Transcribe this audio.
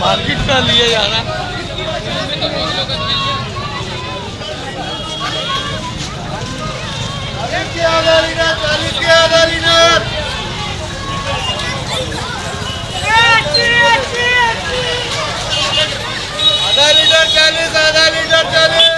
market का लिए जाना आधा लीटर 40 के आधा लीटर आधा लीटर 40 आधा लीटर 40